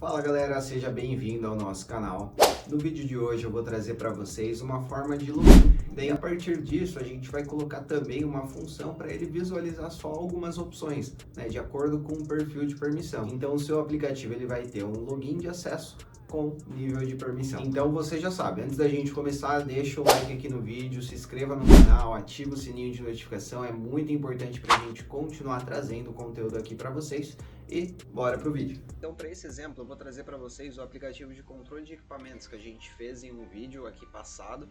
Fala galera, seja bem-vindo ao nosso canal. No vídeo de hoje eu vou trazer para vocês uma forma de login. Daí a partir disso a gente vai colocar também uma função para ele visualizar só algumas opções, né, de acordo com o perfil de permissão. Então o seu aplicativo ele vai ter um login de acesso com nível de permissão. Então você já sabe, antes da gente começar, deixa o like aqui no vídeo, se inscreva no canal, ativa o sininho de notificação, é muito importante para a gente continuar trazendo conteúdo aqui para vocês e bora pro vídeo. Então para esse exemplo eu vou trazer para vocês o aplicativo de controle de equipamentos que a gente fez em um vídeo aqui passado,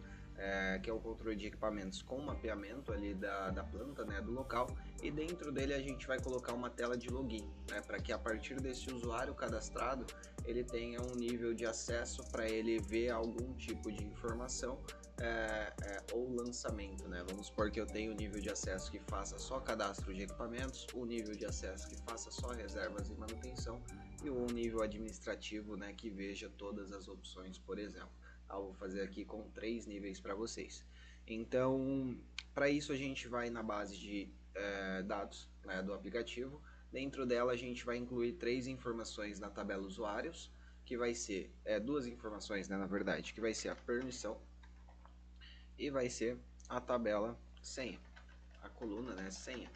que é o controle de equipamentos com mapeamento ali da planta, né, do local, e dentro dele a gente vai colocar uma tela de login, né, para que a partir desse usuário cadastrado ele tenha um nível de acesso para ele ver algum tipo de informação ou lançamento, né? Vamos supor que eu tenho o nível de acesso que faça só cadastro de equipamentos, o nível de acesso que faça só reservas e manutenção e um nível administrativo, né, que veja todas as opções, por exemplo. Eu vou fazer aqui com 3 níveis para vocês. Então, para isso a gente vai na base de dados, né, do aplicativo. Dentro dela a gente vai incluir 3 informações na tabela usuários, que vai ser, 2 informações, né, na verdade, que vai ser a permissão e vai ser a tabela senha, a coluna, né, senha,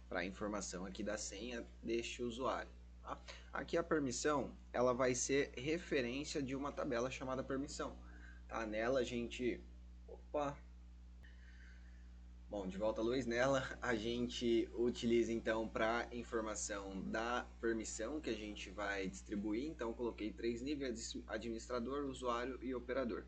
para a informação aqui da senha deste usuário. Tá? Aqui a permissão, ela vai ser referência de uma tabela chamada permissão. Tá? Nela a gente... Opa! Bom, de volta a luz, nela a gente utiliza então para informação da permissão que a gente vai distribuir, então coloquei 3 níveis, administrador, usuário e operador.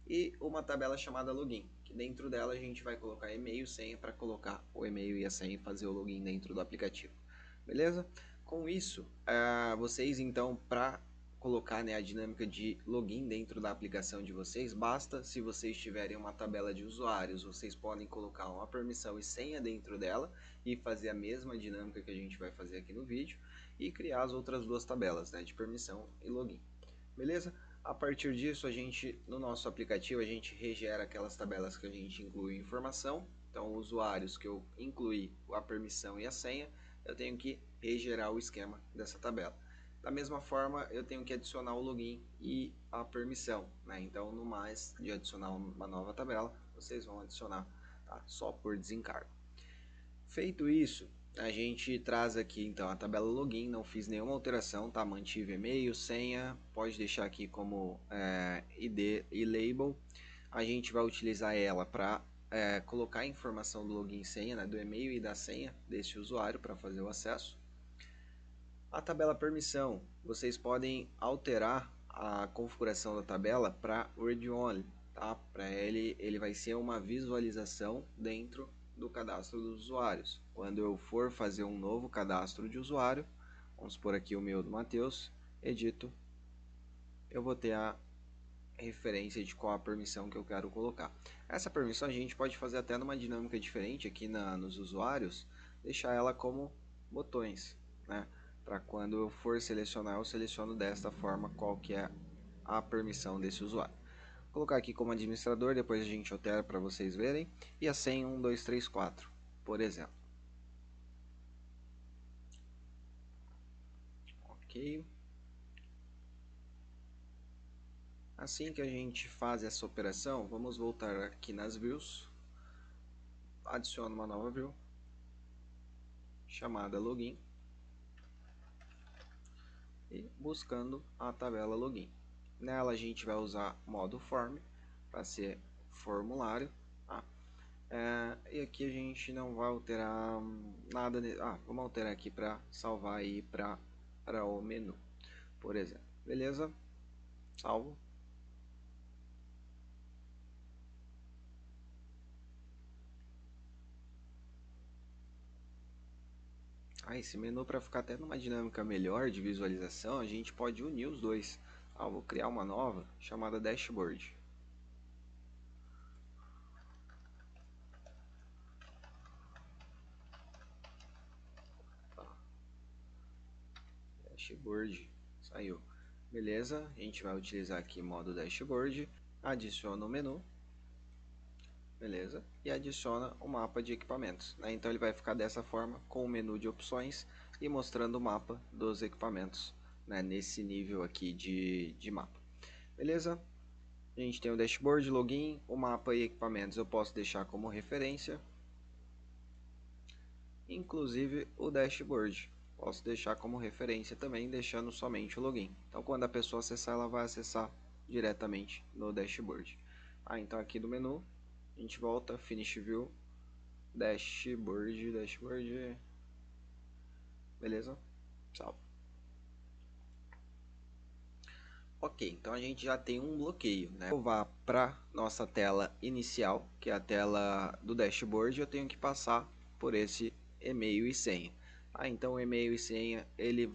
E uma tabela chamada login, que dentro dela a gente vai colocar e-mail e senha para colocar o e-mail e a senha e fazer o login dentro do aplicativo. Beleza? Com isso, vocês então, para colocar, né, a dinâmica de login dentro da aplicação de vocês, basta se vocês tiverem uma tabela de usuários, vocês podem colocar uma permissão e senha dentro dela e fazer a mesma dinâmica que a gente vai fazer aqui no vídeo e criar as outras 2 tabelas, né, de permissão e login. Beleza? A partir disso, no nosso aplicativo, a gente regera aquelas tabelas que a gente inclui informação. Então, usuários que eu incluí a permissão e a senha, eu tenho que regerar o esquema dessa tabela. Da mesma forma, eu tenho que adicionar o login e a permissão, né? Então, no mais de adicionar uma nova tabela, vocês vão adicionar, tá? Só por desencargo. Feito isso, a gente traz aqui então a tabela login, não fiz nenhuma alteração, tá? Mantive e-mail, senha, pode deixar aqui como ID e label. A gente vai utilizar ela para colocar a informação do login e senha, né, do e-mail e da senha desse usuário para fazer o acesso. A tabela permissão, vocês podem alterar a configuração da tabela para Read Only, tá? Para ele vai ser uma visualização dentro do cadastro dos usuários. Quando eu for fazer um novo cadastro de usuário, vamos supor aqui o meu do Matheus, edito, eu vou ter a referência de qual a permissão que eu quero colocar. Essa permissão a gente pode fazer até numa dinâmica diferente aqui nos usuários, deixar ela como botões, né? Para quando eu for selecionar, eu seleciono desta forma qual que é a permissão desse usuário. Vou colocar aqui como administrador, depois a gente altera para vocês verem, e a senha 1, 2, 3, 4, por exemplo. Ok. Assim que a gente faz essa operação, vamos voltar aqui nas views, adiciono uma nova view, chamada login, e buscando a tabela login. Nela a gente vai usar modo form para ser formulário, tá? E aqui a gente não vai alterar nada, vamos alterar aqui para salvar aí para o menu, por exemplo. Beleza? Salvo. Esse menu, para ficar até numa dinâmica melhor de visualização, a gente pode unir os dois. Vou criar uma nova chamada dashboard. Dashboard, saiu. Beleza, a gente vai utilizar aqui modo dashboard, adiciona o menu, beleza, e adiciona o mapa de equipamentos, né? Então ele vai ficar dessa forma, com o menu de opções e mostrando o mapa dos equipamentos né, nesse nível aqui de mapa. Beleza? A gente tem o dashboard, login, o mapa e equipamentos eu posso deixar como referência. Inclusive o dashboard. Posso deixar como referência também, deixando somente o login. Então quando a pessoa acessar, ela vai acessar diretamente no dashboard. Então aqui do menu, a gente volta, Finish View, dashboard, beleza? Salvo. Ok, então a gente já tem um bloqueio, né? Eu vou para nossa tela inicial, que é a tela do dashboard, eu tenho que passar por esse e-mail e senha. Então o e-mail e senha, eles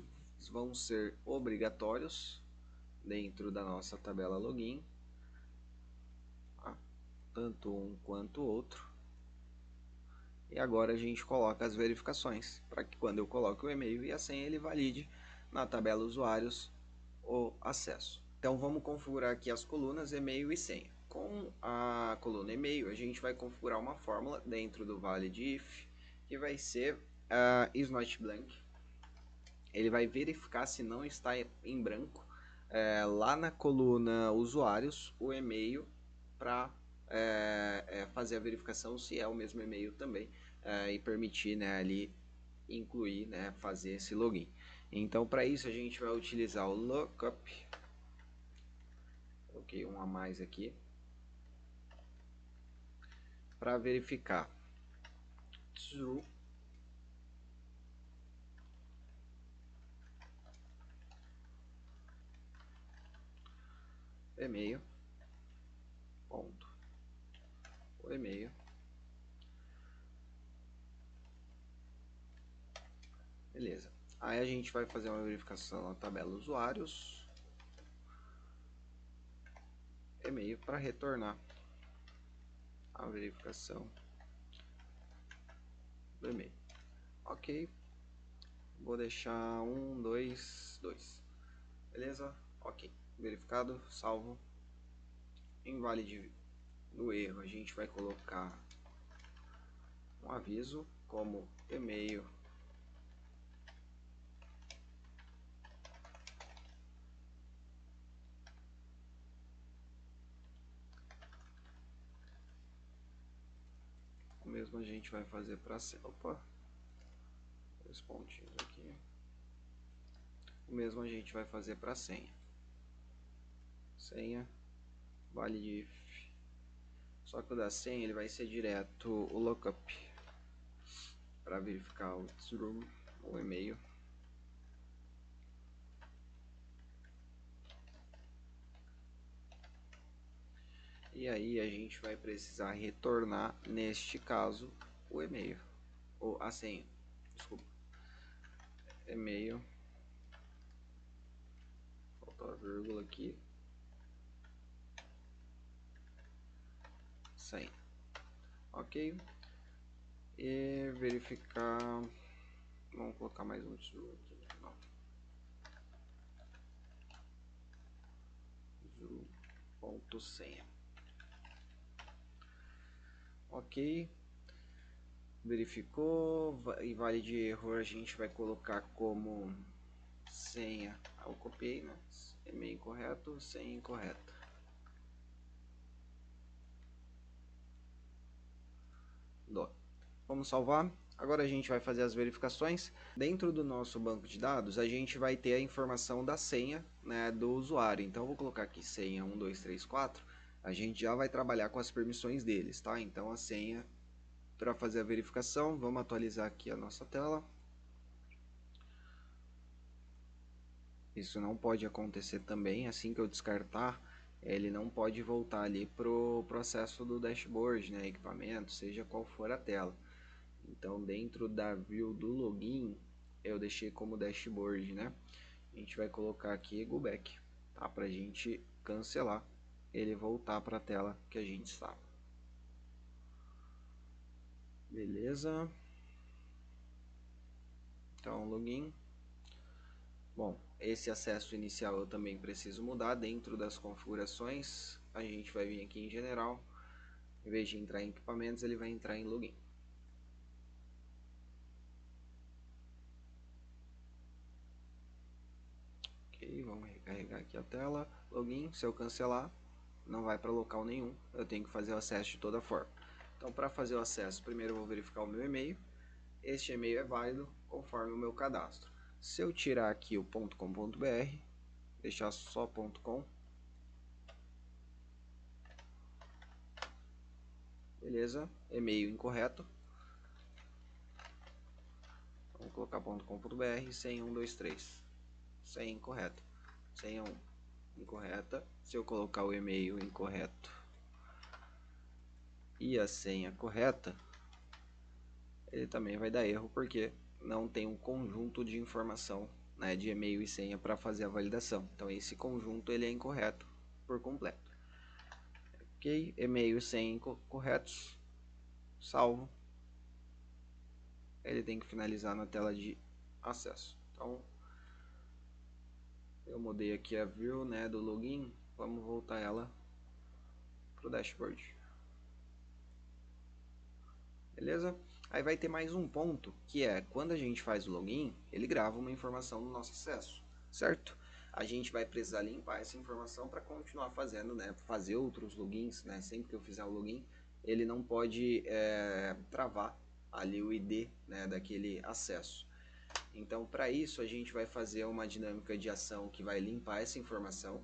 vão ser obrigatórios dentro da nossa tabela login, tanto um quanto o outro. E agora a gente coloca as verificações, para que quando eu coloque o e-mail e a senha, ele valide na tabela usuários o acesso. Então vamos configurar aqui as colunas e-mail e senha. Com a coluna e-mail, a gente vai configurar uma fórmula dentro do valid if, que vai ser is not blank. Ele vai verificar se não está em branco lá na coluna usuários o e-mail para fazer a verificação se é o mesmo e-mail também e permitir, né, ali incluir, né, fazer esse login. Então para isso a gente vai utilizar o lookup. Coloquei um a mais aqui para verificar true e-mail ponto o e-mail beleza. Aí a gente vai fazer uma verificação na tabela usuários e-mail para retornar a verificação do e-mail. Ok, vou deixar 1, 2, 2, beleza? Ok, verificado, salvo. Invalide no erro, a gente vai colocar um aviso como e-mail o mesmo a gente vai fazer para opa, dois pontinhos aqui. O mesmo a gente vai fazer para senha. Senha valid if. Só que o da senha ele vai ser direto o lookup para verificar o true, o e-mail. E aí a gente vai precisar retornar neste caso o e-mail ou a senha. Desculpa. E-mail. Faltou a vírgula aqui. Senha. Ok. E verificar. Vamos colocar mais um true aqui. Não. Ponto senha. Ok. Verificou. E vale de erro a gente vai colocar como senha. Eu copiei, né? E-mail incorreto, senha incorreta. Vamos salvar. Agora a gente vai fazer as verificações. Dentro do nosso banco de dados, a gente vai ter a informação da senha, né, do usuário. Então eu vou colocar aqui senha 1234. A gente já vai trabalhar com as permissões deles, tá? Então a senha para fazer a verificação, vamos atualizar aqui a nossa tela. Isso não pode acontecer também, assim que eu descartar, ele não pode voltar ali pro processo do dashboard, né, equipamento, seja qual for a tela. Então dentro da view do login, eu deixei como dashboard, né? A gente vai colocar aqui go back, tá? Pra gente cancelar, ele voltar para a tela que a gente estava. Beleza? Então login. Bom, esse acesso inicial eu também preciso mudar dentro das configurações. A gente vai vir aqui em geral, em vez de entrar em equipamentos, ele vai entrar em login. Ok, vamos recarregar aqui a tela. Login, se eu cancelar, não vai para local nenhum. Eu tenho que fazer o acesso de toda forma. Então, para fazer o acesso, primeiro eu vou verificar o meu e-mail. Este e-mail é válido conforme o meu cadastro. Se eu tirar aqui o .com.br, deixar só .com, beleza, e-mail incorreto, vamos colocar .com.br, senha 123, senha incorreto, senha 1 incorreta. Se eu colocar o e-mail incorreto e a senha correta, ele também vai dar erro porque não tem um conjunto de informação, né, de e-mail e senha para fazer a validação. Então esse conjunto ele é incorreto por completo. Ok, e-mail e senha corretos, salvo. Ele tem que finalizar na tela de acesso. Então eu mudei aqui a view, né, do login. Vamos voltar ela para o dashboard. Beleza? Aí vai ter mais um ponto, que é quando a gente faz o login, ele grava uma informação do nosso acesso, certo? A gente vai precisar limpar essa informação para continuar fazendo, né? Fazer outros logins, né? Sempre que eu fizer o login, ele não pode travar ali o ID, né, daquele acesso. Então, para isso, a gente vai fazer uma dinâmica de ação que vai limpar essa informação.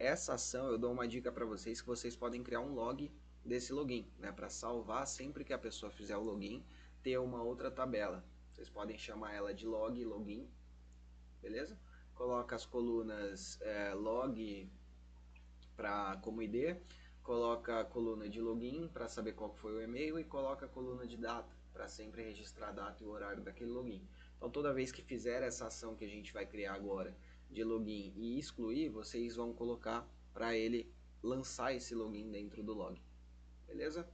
Essa ação, eu dou uma dica para vocês que vocês podem criar um log desse login, né, para salvar sempre que a pessoa fizer o login, ter uma outra tabela. Vocês podem chamar ela de login, beleza? Coloca as colunas log como ID, coloca a coluna de login para saber qual foi o e-mail e coloca a coluna de data para sempre registrar a data e o horário daquele login. Então toda vez que fizer essa ação que a gente vai criar agora de login e excluir, vocês vão colocar para ele lançar esse login dentro do log. Beleza?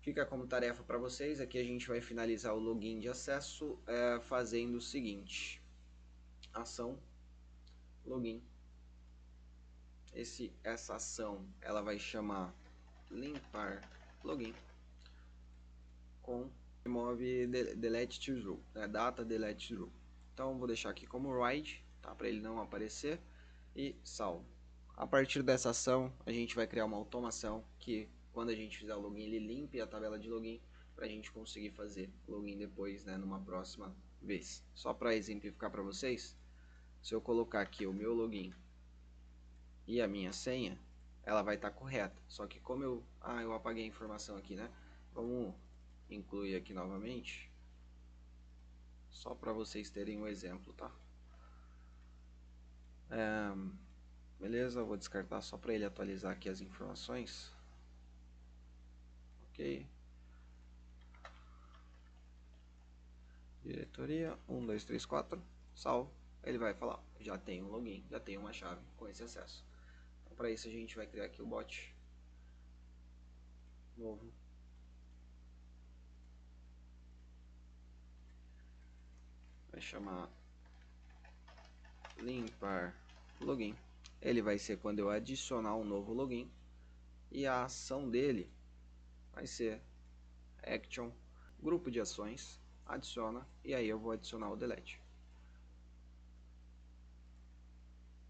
Fica como tarefa para vocês. Aqui a gente vai finalizar o login de acesso fazendo o seguinte: ação login. Essa ação ela vai chamar limpar login com remove delete true, né, data delete true. Então vou deixar aqui como write, tá, para ele não aparecer, e salvo. A partir dessa ação a gente vai criar uma automação que quando a gente fizer o login ele limpe a tabela de login para a gente conseguir fazer login depois, né, numa próxima vez. Só para exemplificar para vocês, se eu colocar aqui o meu login e a minha senha, ela vai estar correta. Só que como eu apaguei a informação aqui, né? Vamos incluir aqui novamente, só para vocês terem um exemplo, tá? Beleza, vou descartar só para ele atualizar aqui as informações. Ok. Diretoria 1, 2, 3, 4, salvo. Ele vai falar, já tem um login, já tem uma chave com esse acesso. Então, para isso a gente vai criar aqui o bot novo. Vai chamar limpar login. Ele vai ser quando eu adicionar um novo login. E a ação dele vai ser action, grupo de ações, adiciona, e aí eu vou adicionar o delete.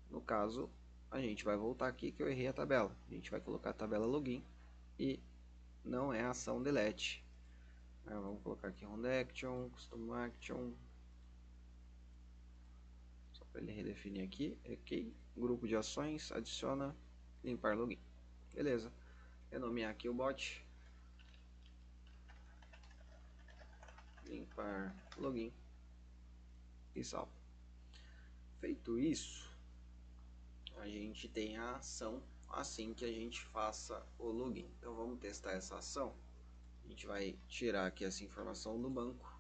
No caso, a gente vai voltar aqui que eu errei a tabela. A gente vai colocar a tabela login e não é a ação delete. Vamos colocar aqui on action, custom action, só para ele redefinir aqui, ok, grupo de ações, adiciona, limpar login. Beleza, renomear aqui o bot, limpar login e salvo. Feito isso, a gente tem a ação assim que a gente faça o login. Então vamos testar essa ação. A gente vai tirar aqui essa informação do banco,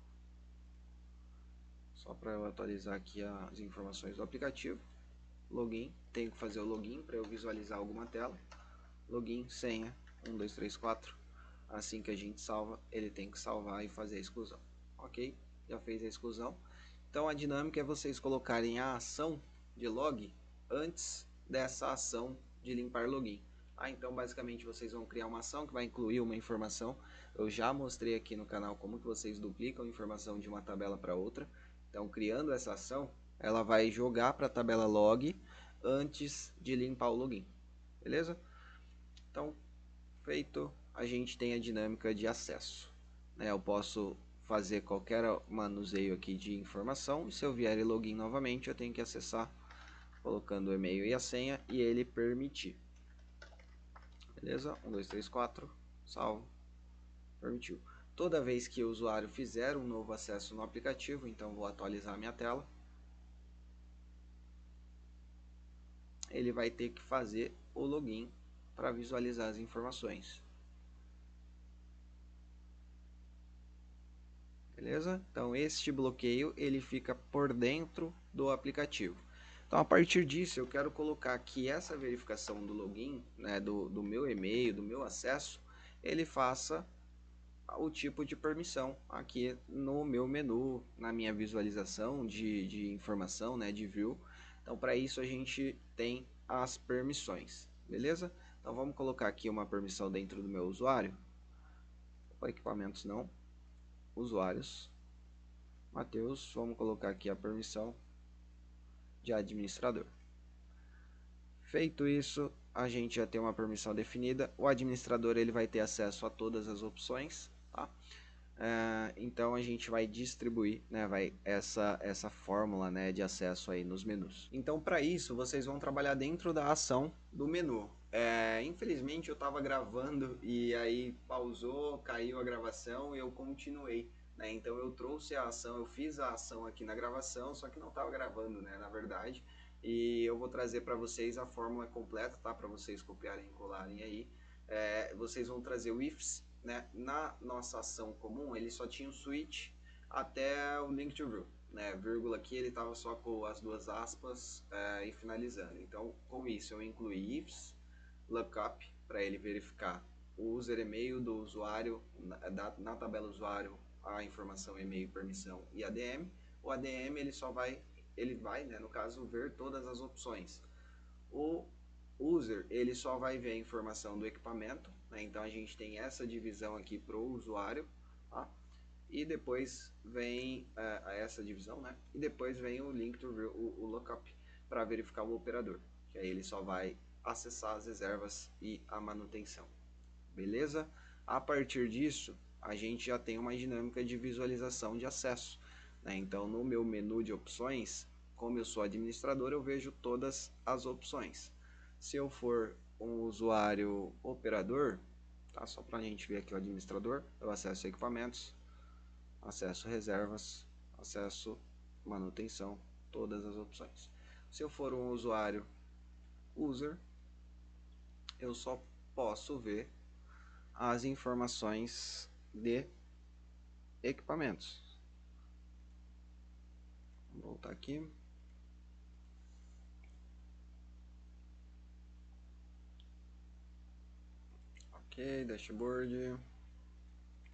só para eu atualizar aqui as informações do aplicativo. Login, tenho que fazer o login para eu visualizar alguma tela. Login, senha, 1, 2, 3, 4. Assim que a gente salva, ele tem que salvar e fazer a exclusão. Ok? Já fez a exclusão. Então a dinâmica é vocês colocarem a ação de log antes dessa ação de limpar login. Então basicamente vocês vão criar uma ação que vai incluir uma informação. Eu já mostrei aqui no canal como que vocês duplicam informação de uma tabela para outra. Então criando essa ação, ela vai jogar para a tabela log antes de limpar o login, beleza? Então, feito, a gente tem a dinâmica de acesso, né? Eu posso fazer qualquer manuseio aqui de informação, e se eu vier e login novamente, eu tenho que acessar colocando o e-mail e a senha e ele permitir. Beleza? 1, 2, 3, 4, salvo, permitiu. Toda vez que o usuário fizer um novo acesso no aplicativo, então vou atualizar minha tela, ele vai ter que fazer o login para visualizar as informações. Beleza? Então este bloqueio ele fica por dentro do aplicativo. Então a partir disso eu quero colocar que essa verificação do login, né, do meu e-mail, do meu acesso, ele faça o tipo de permissão aqui no meu menu, na minha visualização de informação, né, de view. Então para isso a gente tem as permissões, beleza? Então vamos colocar aqui uma permissão dentro do meu usuário. Opa, equipamentos não, usuários. Matheus, vamos colocar aqui a permissão de administrador. Feito isso, a gente já tem uma permissão definida. O administrador ele vai ter acesso a todas as opções, tá? Então a gente vai distribuir, né, essa fórmula, né, de acesso aí nos menus. Então para isso vocês vão trabalhar dentro da ação do menu. Infelizmente eu estava gravando e aí pausou, caiu a gravação e eu continuei, né? Então eu trouxe a ação, eu fiz a ação aqui na gravação, só que não estava gravando, né, na verdade. E eu vou trazer para vocês a fórmula completa, tá? Para vocês copiarem e colarem aí. Vocês vão trazer o ifs, né? Na nossa ação comum ele só tinha o switch até o link to view, né? Vírgula aqui ele estava só com as duas aspas e finalizando. Então com isso eu incluí ifs, lookup para ele verificar o user e-mail do usuário na tabela usuário, a informação e-mail, permissão e ADM. O ADM ele vai, né, no caso, ver todas as opções. O user ele só vai ver a informação do equipamento, né? Então a gente tem essa divisão aqui para o usuário, tá? E depois vem essa divisão, né? E depois vem o link to view, o lookup para verificar o operador, que aí ele só vai acessar as reservas e a manutenção, beleza? A partir disso a gente já tem uma dinâmica de visualização de acesso, né? Então no meu menu de opções, como eu sou administrador, eu vejo todas as opções. Se eu for um usuário operador, tá? Só para a gente ver aqui o administrador, eu acesso equipamentos, acesso reservas, acesso manutenção, todas as opções. Se eu for um usuário user, eu só posso ver as informações de equipamentos. Vou voltar aqui. Ok, dashboard.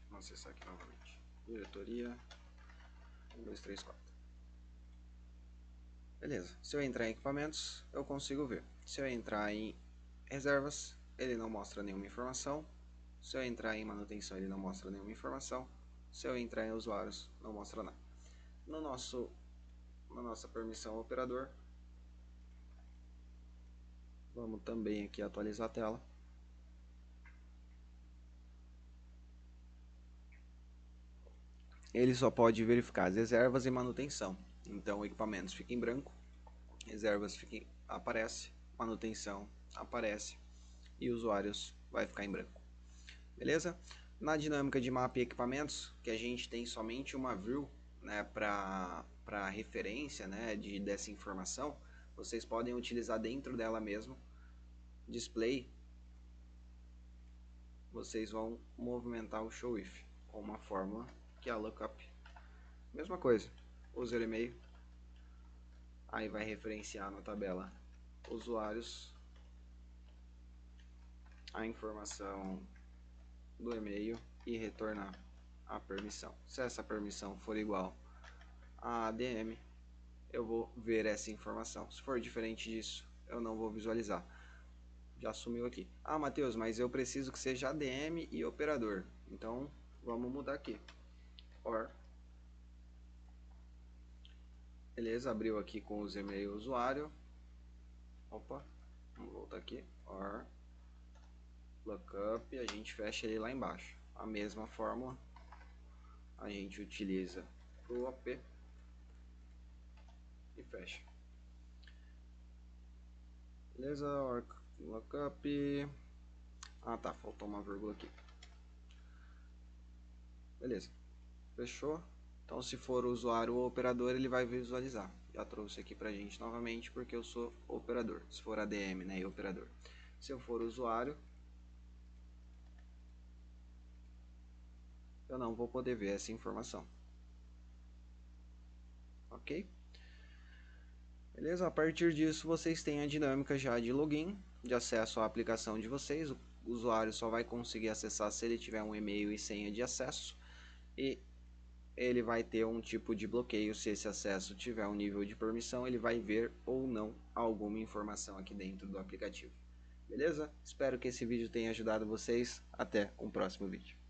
Vamos acessar aqui novamente. Diretoria. 1, 2, 3, 4. Beleza. Se eu entrar em equipamentos, eu consigo ver. Se eu entrar em reservas, ele não mostra nenhuma informação. Se eu entrar em manutenção, ele não mostra nenhuma informação. Se eu entrar em usuários, não mostra nada. Na nossa permissão operador, vamos também aqui atualizar a tela. Ele só pode verificar as reservas e manutenção. Então, equipamentos fica em branco, reservas aparece, manutenção aparece e usuários vai ficar em branco. Beleza? Na dinâmica de mapa e equipamentos, que a gente tem somente uma view, né, para referência, né, dessa informação, vocês podem utilizar dentro dela mesmo display. Vocês vão movimentar o show if com uma fórmula que é a lookup. Mesma coisa, user e-mail, aí vai referenciar na tabela usuários a informação do e-mail e retornar a permissão. Se essa permissão for igual a ADM, eu vou ver essa informação. Se for diferente disso, eu não vou visualizar. Já sumiu aqui. Ah, Matheus, mas eu preciso que seja ADM e operador. Então, vamos mudar aqui. OR Beleza, abriu aqui com os e-mail usuário. Opa, vamos voltar aqui. OR lookup, a gente fecha ele lá embaixo. A mesma fórmula a gente utiliza para o OP e fecha. Beleza, OR lookup. Ah tá, faltou uma vírgula aqui. Beleza, fechou. Então se for o usuário ou operador, ele vai visualizar. Já trouxe aqui pra gente novamente porque eu sou operador. Se for ADM, né, e operador. Se eu for usuário, eu não vou poder ver essa informação. Ok? Beleza? A partir disso, vocês têm a dinâmica já de login, de acesso à aplicação de vocês. O usuário só vai conseguir acessar se ele tiver um e-mail e senha de acesso. E ele vai ter um tipo de bloqueio se esse acesso tiver um nível de permissão, ele vai ver ou não alguma informação aqui dentro do aplicativo. Beleza? Espero que esse vídeo tenha ajudado vocês. Até um próximo vídeo.